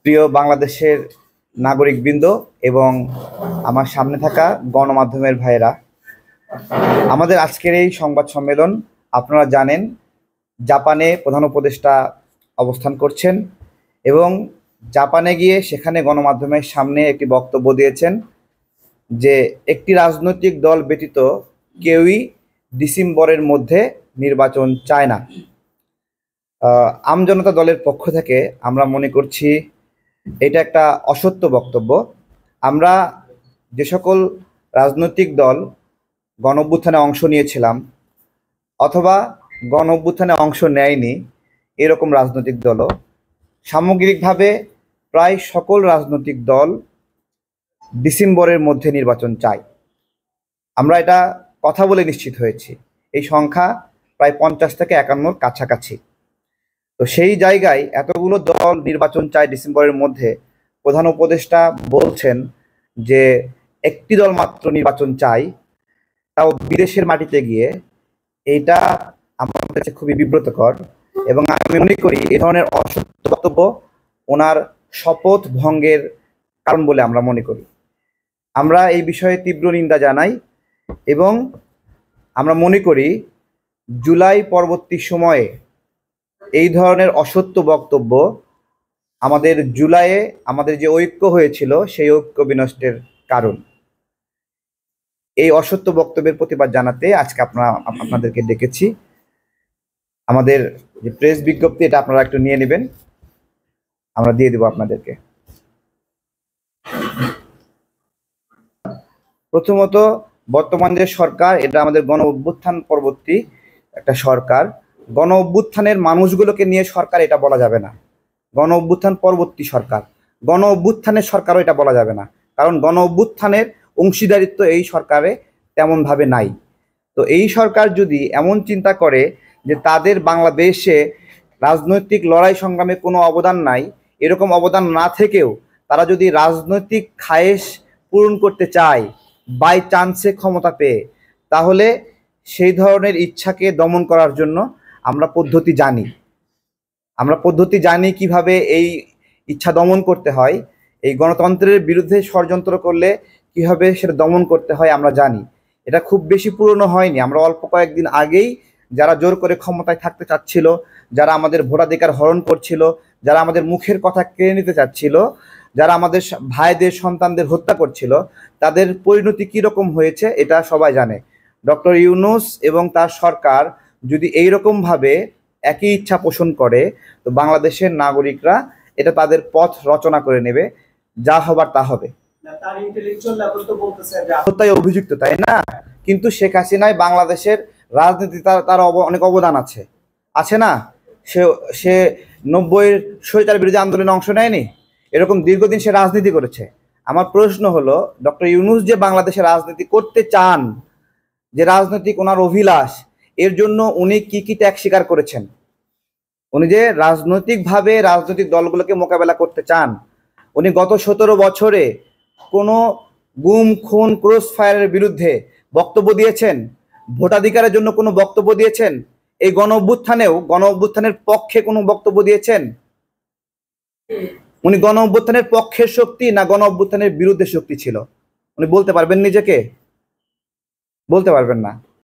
প্রিয় বাংলাদেশের নাগরিকবৃন্দ এবং আমার সামনে থাকা গণমাধ্যমের ভাইয়েরা, আমাদের আজকের এই সংবাদ সম্মেলন আপনারা জানেন জাপানে প্রধান উপদেষ্টা অবস্থান করছেন এবং জাপানে গিয়ে সেখানে গণমাধ্যমের সামনে একটি বক্তব্য দিয়েছেন যে একটি রাজনৈতিক দল ব্যতীত কেউই ডিসেম্বরের মধ্যে নির্বাচন চায় না। আমজনতা দলের পক্ষ থেকে আমরা মনে করছি এটা একটা অসত্য বক্তব্য। আমরা যে সকল রাজনৈতিক দল গণঅভ্যুত্থানে অংশ নিয়েছিলাম অথবা গণঅভ্যুত্থানে অংশ নেয়নি এরকম রাজনৈতিক দলও সামগ্রিকভাবে প্রায় সকল রাজনৈতিক দল ডিসেম্বরের মধ্যে নির্বাচন চায়। আমরা এটা কথা বলে নিশ্চিত হয়েছি। এই সংখ্যা প্রায় 50 থেকে 51-র কাছাকাছি। তো সেই জায়গায় এতগুলো দল নির্বাচন চায় ডিসেম্বরের মধ্যে, প্রধান উপদেষ্টা বলছেন যে একটি দল মাত্র নির্বাচন চায়, তাও বিদেশের মাটিতে গিয়ে। এইটা আমার কাছে খুবই বিব্রতকর এবং আমি মনে করি এ ধরনের অসত্য বক্তব্য ওনার শপথ ভঙ্গের কারণ বলে আমরা মনে করি। আমরা এই বিষয়ে তীব্র নিন্দা জানাই এবং আমরা মনে করি জুলাই পরবর্তী সময়ে এই ধরনের অসত্য বক্তব্য আমাদের জুলাইয়ে আমাদের যে ঐক্য হয়েছিল সেই ঐক্য বিনষ্টের কারণ। এই অসত্য বক্তব্যের প্রতিবাদ জানাতে আজকে আপনাদেরকে ডেকেছি। আমাদের যে প্রেস বিজ্ঞপ্তি এটা আপনারা একটু নিয়ে নেবেন, আমরা দিয়ে দেব আপনাদেরকে। প্রথমত, বর্তমান যে সরকার এটা আমাদের গণ অভ্যুত্থান পরবর্তী একটা সরকার। গণ অভ্যুত্থানের মানুষগুলোকে নিয়ে সরকার এটা বলা যাবে না। গণ অভ্যুত্থান পরবর্তী সরকার, গণ অভ্যুত্থানের সরকারও এটা বলা যাবে না, কারণ গণ অভ্যুত্থানের অংশীদারিত্ব এই সরকারে তেমনভাবে নাই। তো এই সরকার যদি এমন চিন্তা করে যে তাদের বাংলাদেশে রাজনৈতিক লড়াই সংগ্রামে কোনো অবদান নাই, এরকম অবদান না থেকেও তারা যদি রাজনৈতিক খায়েশ পূরণ করতে চায় বাই চান্সে ক্ষমতা পেয়ে, তাহলে সেই ধরনের ইচ্ছাকে দমন করার জন্য আমরা পদ্ধতি জানি কিভাবে এই ইচ্ছা দমন করতে হয়। এই গণতন্ত্রের বিরুদ্ধে ষড়যন্ত্র করলে কিভাবে সেটা দমন করতে হয় আমরা জানি। এটা খুব বেশি পুরনো হয়নি। আমরা অল্প কয়েকদিন আগেই যারা জোর করে ক্ষমতায় থাকতে চাচ্ছিল, যারা আমাদের ভোটাধিকার হরণ করছিল, যারা আমাদের মুখের কথা কেড়ে নিতে চাচ্ছিল, যারা আমাদের ভাইদের সন্তানদের হত্যা করছিল, তাদের পরিণতি কীরকম হয়েছে এটা সবাই জানে। ডক্টর ইউনূস এবং তার সরকার যদি এইরকমভাবে একই ইচ্ছা পোষণ করে, তো বাংলাদেশের নাগরিকরা এটা তাদের পথ রচনা করে নেবে, যা হবার তা হবে। হত্যায় অভিযুক্ত, তাই না? কিন্তু শেখ হাসিনায় বাংলাদেশের রাজনীতি তার অনেক অবদান আছে না? সে 90-এর স্বৈরাচার বিরোধী আন্দোলনে অংশ নেয়নি? এরকম দীর্ঘদিন সে রাজনীতি করেছে। আমার প্রশ্ন হলো, ডক্টর ইউনূস যে বাংলাদেশে রাজনীতি করতে চান, যে রাজনৈতিক ওনার অভিলাষ, এর জন্য উনি কি ত্যাগ স্বীকার করেছেন? উনি যে রাজনৈতিকভাবে রাজনৈতিক দলগুলোকে মোকাবেলা করতে চান, উনি গত 17 বছরে কোনো গুম খুন ক্রস ফায়ারের বিরুদ্ধে বক্তব্য দিয়েছেন? ভোটাধিকারের জন্য কোনো বক্তব্য দিয়েছেন? এই গণ অভ্যুত্থানের পক্ষে কোনো বক্তব্য দিয়েছেন? উনি গণ অভ্যুত্থানের পক্ষের শক্তি না গণ অভ্যুত্থানের বিরুদ্ধে শক্তি ছিল? উনি বলতে পারবেন নিজেকে? বলতে পারবেন না।